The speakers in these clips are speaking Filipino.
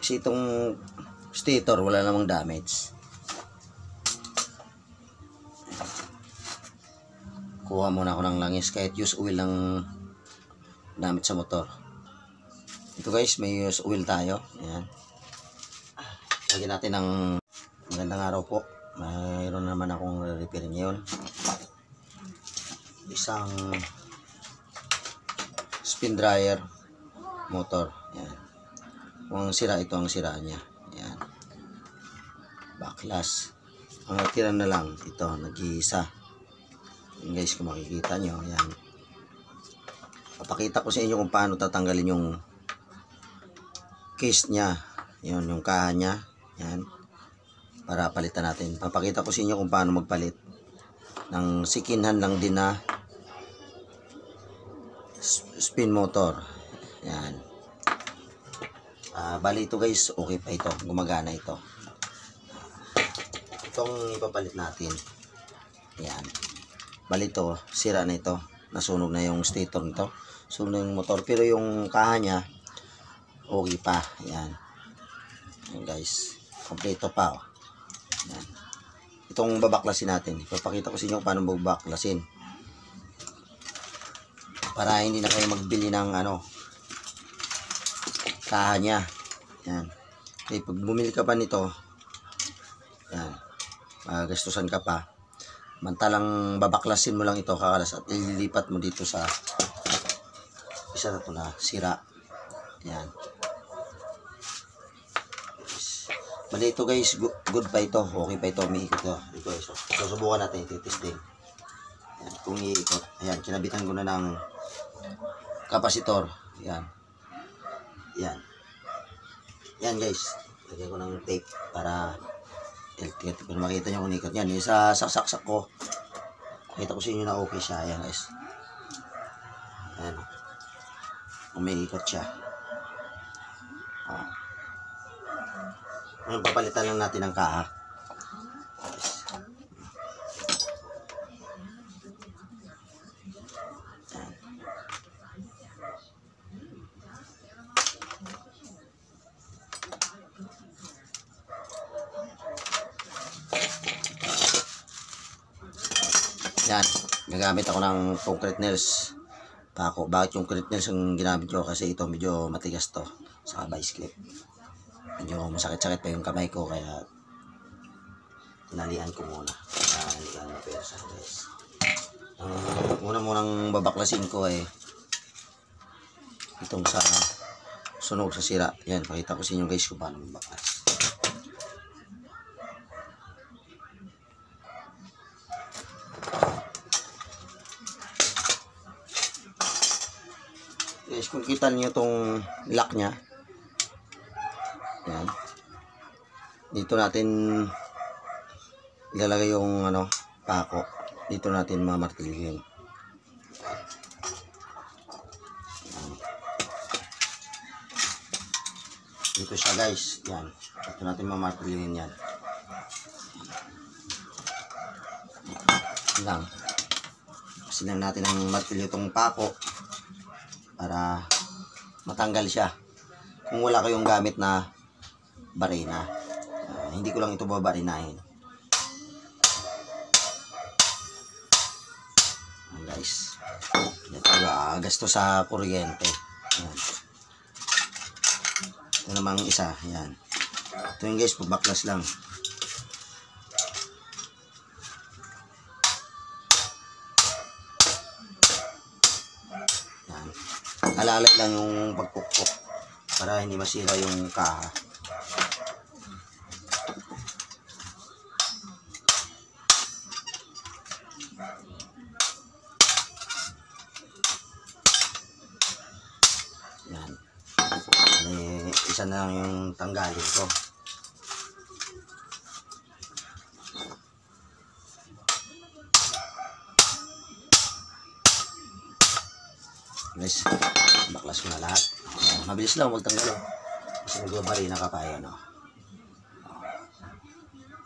Kasi itong stator wala namang damage. Kuha muna ako ng langis kahit use oil ng gamit sa motor. Ito guys, may use oil tayo. Ayan. Lagyan natin ng magandang araw po. Mayroon naman akong repair ngayon. Isang spin dryer motor. Ayan. Kung sira ito ang sira niya. Ayan. Backlash. Ang natira na lang ito, nag-iisa. Ayan guys, kung makikita nyo. Ayan. Papakita ko sa inyo kung paano tatanggalin yung case niya. Ayan, yung kaha niya. Ayan. Para palitan natin. Papakita ko sa inyo kung paano magpalit ng sikinhan lang din na spin motor. Ayan. Bali ito guys, okay pa ito. Gumagana ito. Itong ipapalit natin. Ayan. Bali ito, sira na ito. Nasunog na yung stator nito. Sunog na yung motor. Pero yung kaha niya, okay pa. Ayan. Ayan guys. Kompleto pa. Oh. Ayan. Itong babaklasin natin. Ipapakita ko sa inyo paano babaklasin. Para hindi na kayo magbili ng kaha niya. Yan. Okay, pag bumili ka pa nito, yan, gastusan ka pa. Mantalang babaklasin mo lang ito, kakalas at ililipat mo dito sa isa na ito na sira. Yan. Bali ito guys, good pa ito. Okay pa ito, umiikot ito. Ito, susubukan natin, ititesting. Yan, kung iikot. Ayan, kinabitan ko na ng kapasitor. Yan. Yan. Yan guys. Lagyan ko ng tape para makita nyo kung ikot. Yan. Yung sa saksak ko. Makita ko sa inyo na okay siya. Ayan guys. Ayan. Umiikot siya. Ngayon papalitan lang natin ng kaha. Yan, gagamit ako ng concrete nails pako. Bakit yung concrete nails ang ginamit ko? Kasi ito medyo matigas to sa vice clip. Medyo masakit-sakit pa yung kamay ko kaya tinalian ko muna. Tinalian na pesa guys. Ang munang babaklasin ko ay itong sa sunog sa sira. Yan, pakita ko sa inyo guys kung paano babaklas. Guys, kung kita niyo itong lock nya, yan, dito natin ilalagay yung pako. Dito natin mamartilyohin. Dito siya guys, yan, dito natin mamartilyohin yan. Lang, kasi lang natin ang martilyo itong pako para matanggal siya. Kung wala kayong gamit na barina, hindi ko lang ito babarinahin. Ayan guys, gasto sa kuryente. Ayan. Ito namang isa. Ayan. Ito yung guys, pagbaklas lang. Alalay lang yung pagpukpok para hindi masira yung kaha. Yan. Isa na lang yung tanggalin ko. Guys, baklas ko na lahat. Mabilis lang magtanggal. Kasi magbabarina ka pa yan.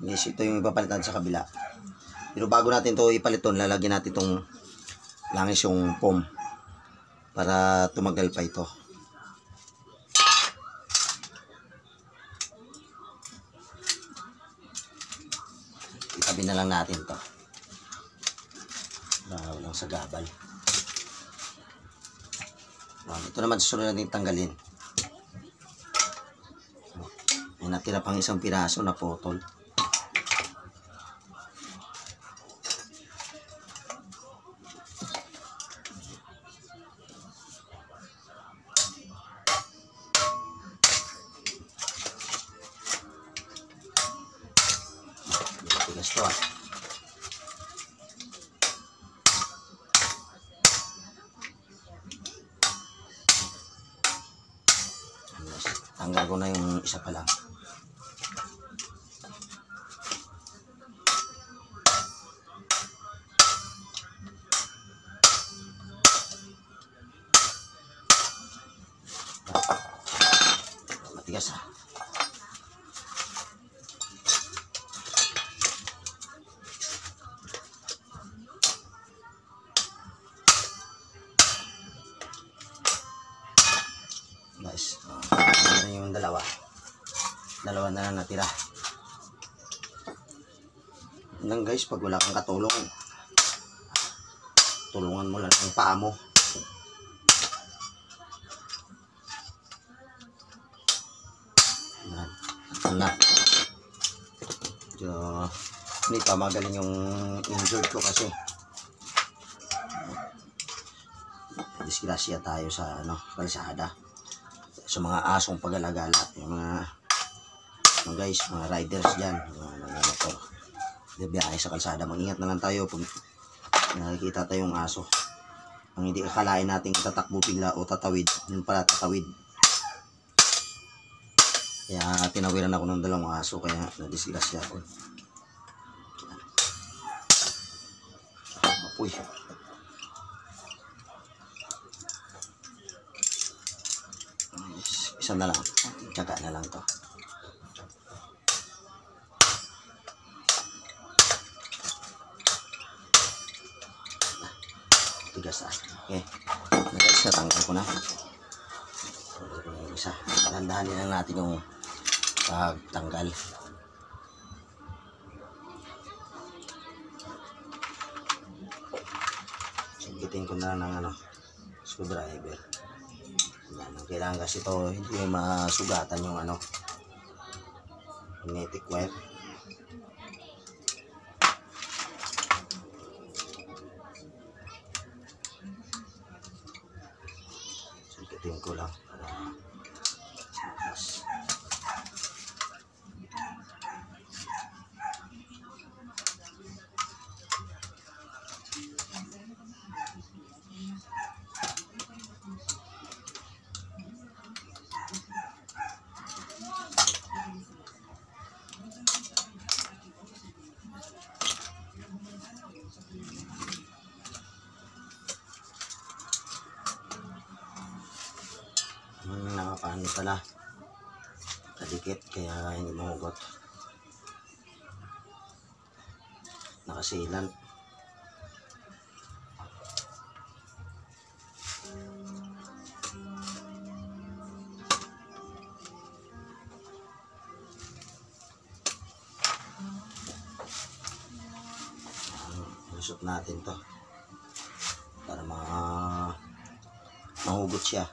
Guys, ito yung ipapalit natin sa kabila. Pero bago natin to ipalit ton, lalagyan natin itong langis yung foam para tumagal pa ito. Hanapin na lang natin to. Walang sagabal. Ito naman susunod natin tanggalin. May natira pang isang piraso na putol. Tigas to ah. Tanggal ko na yung isa pa lang. Matigas ha. Guys, yung dalawa na lang natira. Lang guys, pag wala kang katulong, tulungan mo lang ang paa mo. Na. Hindi pa magaling yung injured ko kasi disgrasya tayo sa kalsada. Sa mga asong pag-alagala, yung mga guys, mga riders dyan, mga motor, biyahe sa kalsada, mag-ingat na lang tayo pag nakikita tayong aso. Ang hindi akalain nating tatakbo bigla o tatawid, yun pala tatawid. Kaya tinawiran ako ng dalawang aso, kaya nadisgrasya ako. Apoy. Isa na lang. Tsaga na lang to. Tigas ah. Okay. Guys, natanggal ko na. Isa. Dahan-dahanin lang natin yung pagtanggal. Singkitin ko na ng screwdriver. Kailangan kasi ito hindi masugatan yung magnetic wire. Singkitin ko lang para nakapaano pala kadikit kaya hindi mahugot, nakasilan. Lusot natin to para mahugot siya.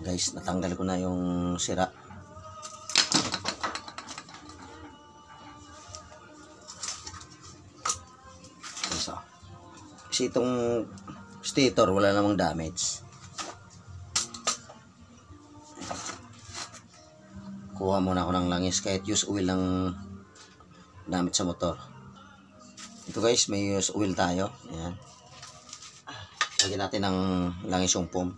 Guys, natanggal ko na yung sira. So, kasi itong stator wala namang damage. Kuha muna ako ng langis kahit use oil lang gamit sa motor. Ito guys, may use oil tayo. Ayan. Lagyan natin ng langis yung foam.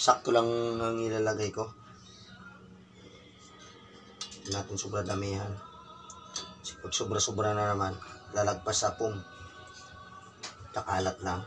Sakto lang ang ilalagay ko. Hindi natin sobra damihan. Kasi pag sobra-sobra na naman, lalagpas sa foam. Kakalat lang.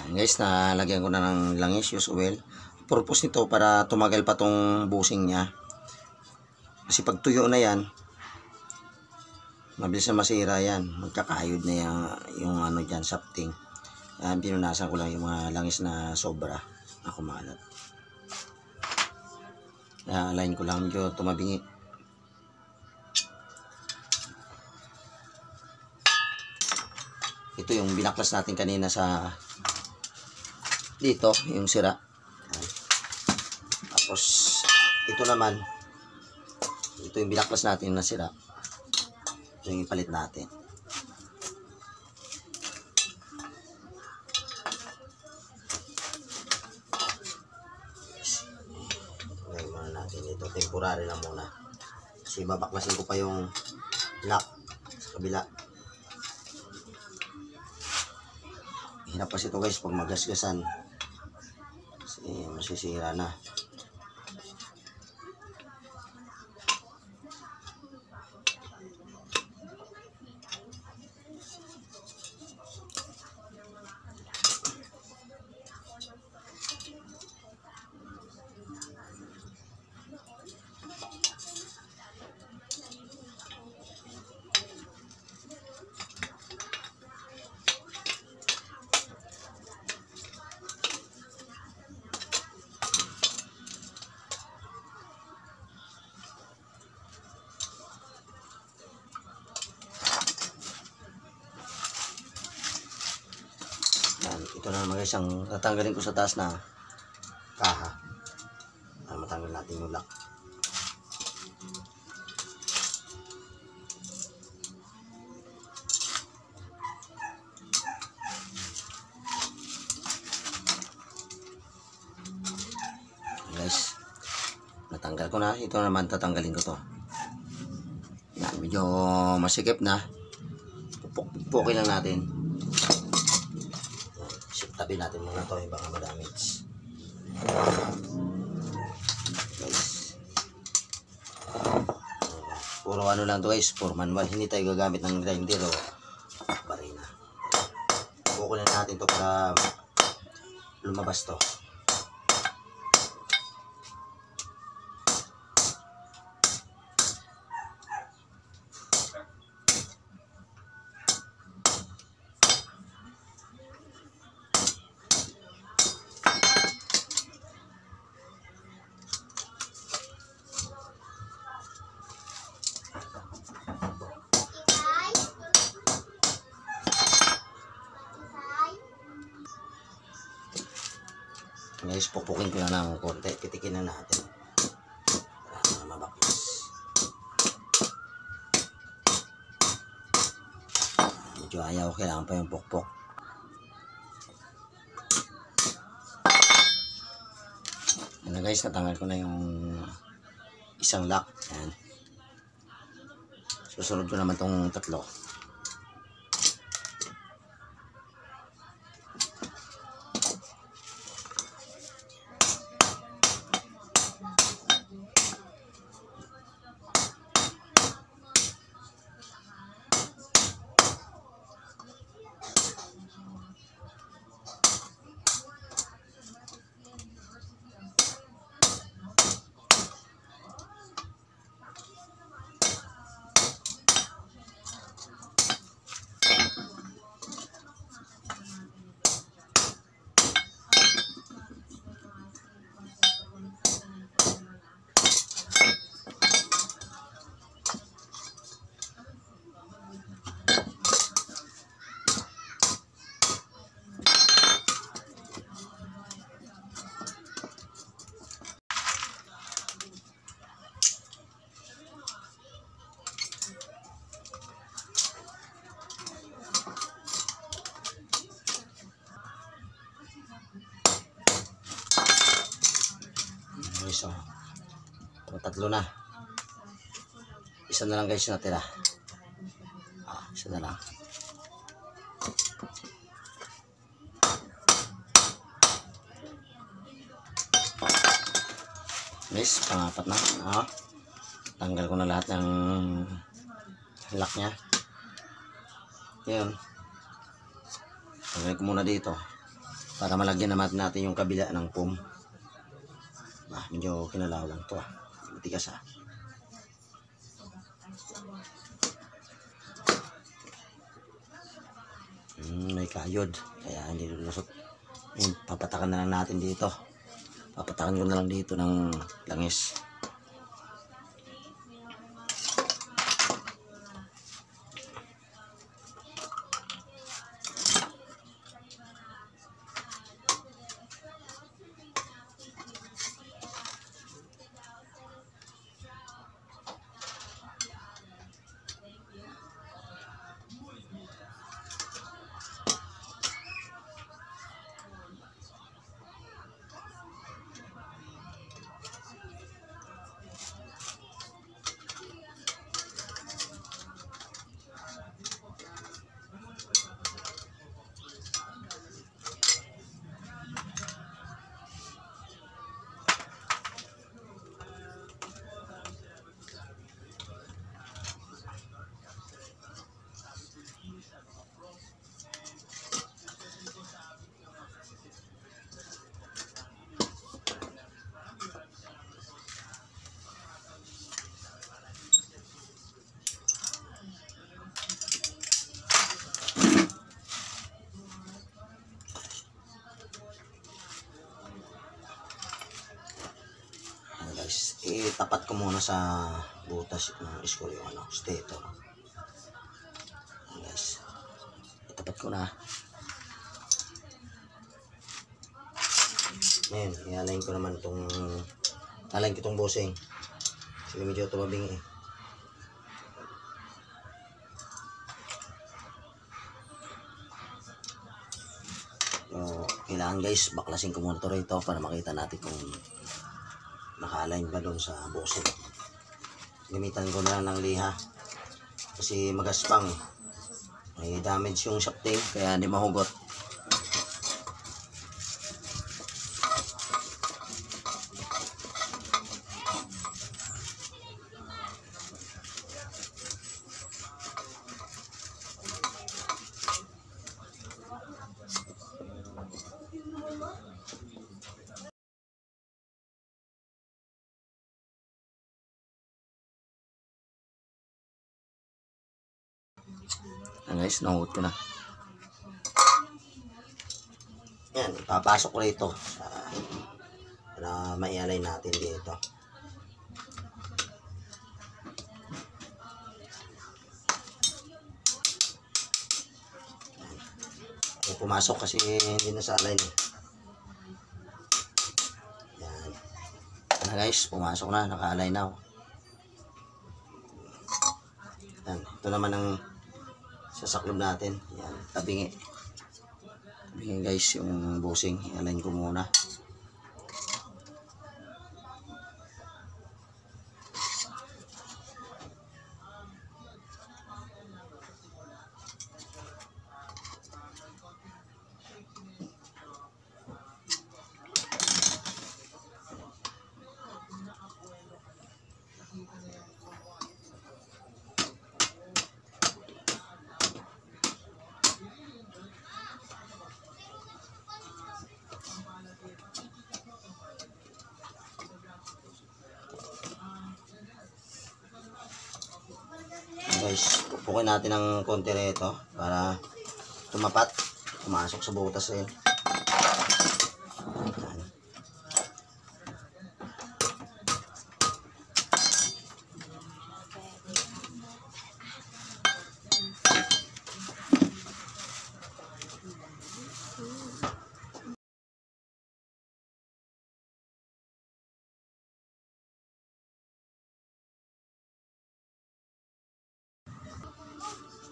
Guys, nalagyan ko na ng langis, use oil. Purpose nito para tumagal pa tong busing niya. Kasi pag tuyo na yan, mabilis na masira yan. Magkakayod na yung ano dyan, sapting. Pinunasan ko lang yung mga langis na sobra na kumalat. Align ko lang medyo tumabingi. Ito yung binaklas natin kanina sa dito, yung sira. Tapos ito naman, ito yung binaklas natin na sira. Ito yung ipalit natin. Ngayon muna natin ito, temporary lang muna. Kasi babaklasin ko pa yung lock sa kabila. Hirap kasi ito guys pag magasgasan. Kasi masisira na. Ito na naman guys, ang tatanggalin ko sa taas na kaha. Matanggal natin yung lock. Guys, natanggal ko na. Ito naman tatanggalin ko to. Yan, medyo masikip na. Pupukin lang natin. Tabi natin muna to, yung baka madamage. Guys, puro ano lang to guys, puro manual. Hindi tayo gagamit ng grinder o barina. Kukunin natin to para lumabas to. Guys, pupukin ko na ng konti. Pitikin na natin. Para mabaklas. Medyo ayaw. Kailangan pa yung pukpok. Yan na guys, natanggal ko na yung isang lock. Yan. Susunod ko naman tong tatlo. guys. Oh. Tatlo na. Isa na lang guys natira. Isa na lang. Guys, pangapat na. Tanggal ko na lahat ng lock nya. Ngayon, tanggal ko muna dito para malagyan natin yung kabila ng foam. Medyo kinalawang to. Matigas may kayod kaya hindi lulusot. Papatakan na lang natin dito. Papatakan ko na lang dito ng langis. Itapat ko muna sa butas ng screw yung stator. Guys, itapat ko na. Ngayon, i-align ko naman itong bossing. Sige, medyo tumabing So, kailangan guys, baklasin ko muna ito rito para makita natin kung naka-align ba doon sa bossing. Gamitan ko na lang ng liha kasi magaspang. May damage yung shafting kaya hindi mahugot. Guys, nahugot ko na. Yan, ipapasok ko rito para mai-align natin dito. Pumasok kasi hindi na sa align. Yan. Yan guys, pumasok na, naka-align na. Yan, ito naman ang sasaklob natin. Yan, tabingi guys yung bossing. I-align ko muna. Guys, pupukin natin ng konti rito para tumapat, pumasok sa butas rin.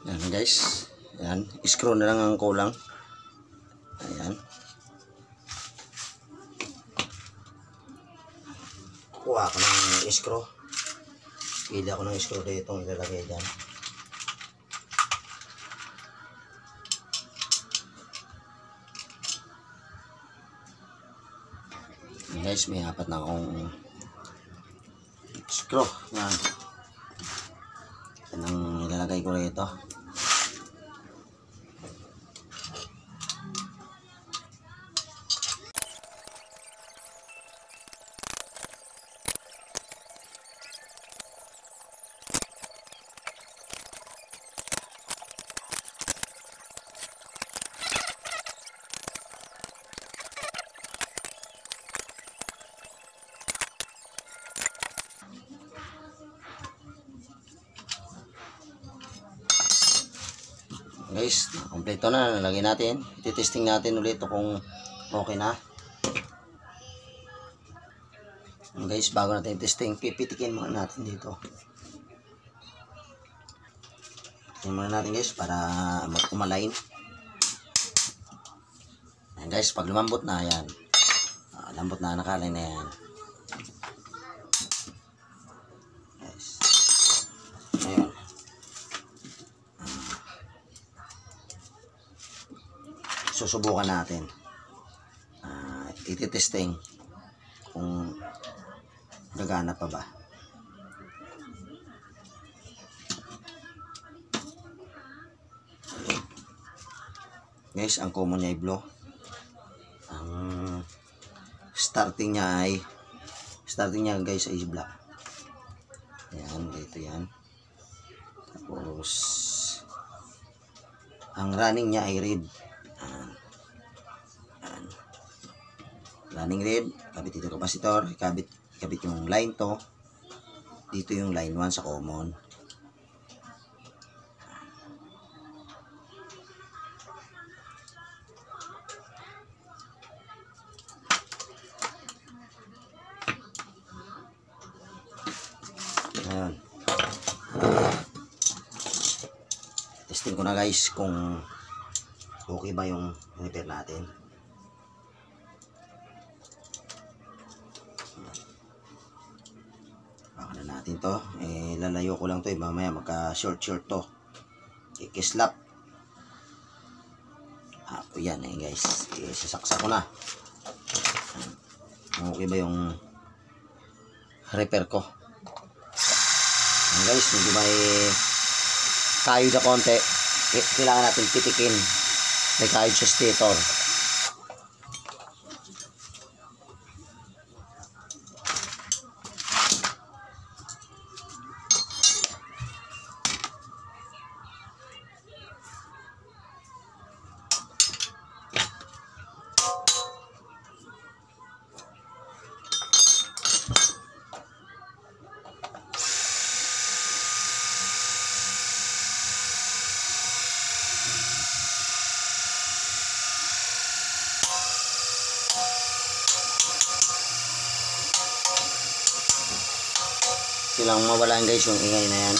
Yan guys, yan, screw na lang ang kulang. Ayan. kuha ako ng screw. Pili ako ng screw dito itong ilalagay dyan. Guys, may apat na akong screw. Yan. Yan ang ilalagay ko rito. Guys, kompleto na. Nalagay natin. Ititesting natin ulit kung okay na. Guys, bago natin testing, pipitikin muna natin dito. Pitikin muna natin guys para umalain. Ayan guys, pag lumambot na yan. Lambot na, nakalay na yan. Guys. Ayan. Susubukan natin. Ititesting kung gagana pa ba. Guys, ang common niya ay blue. Ang starting niya guys ay black. Ayan, dito yan. Tapos ang running niya ay red. Running red, kabit dito capacitor, kabit yung line to. Dito yung line 1 sa common. Ayan. Testing ko na guys kung okay ba yung repair natin. Baka na natin to. Lalayo ko lang to. Mamaya magka short to. Ikislap. Yan guys. Sasaksak ko na. Okay ba yung repair ko? Guys, medyo may kayod na konti. Kailangan natin pitikin. May kayod sa stator. Kailangan mawala guys yung ingay na yan.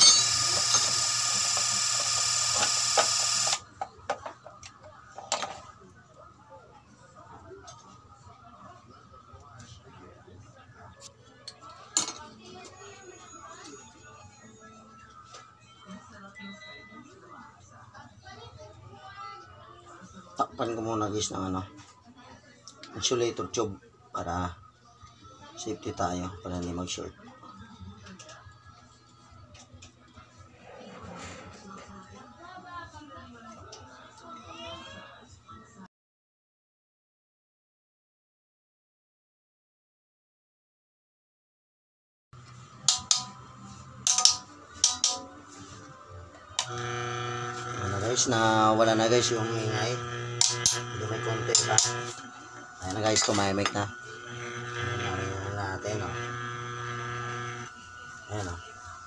Takpan ko muna guys ng insulator tube para safety tayo, para hindi mag-short. Guys, na wala na guys yung ingay. Hindi may konti pa. Ayan na guys, tumimik na. Ayan natin ayan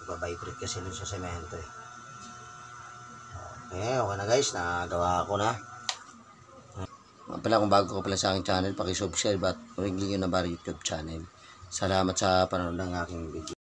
iba-vibrate kasi dun sa semento okay na guys, nagawa ko na. Pala kung bago ko pala sa aking channel, paki-subscribe at ring nyo na ba YouTube channel. Salamat sa panonood ng aking video.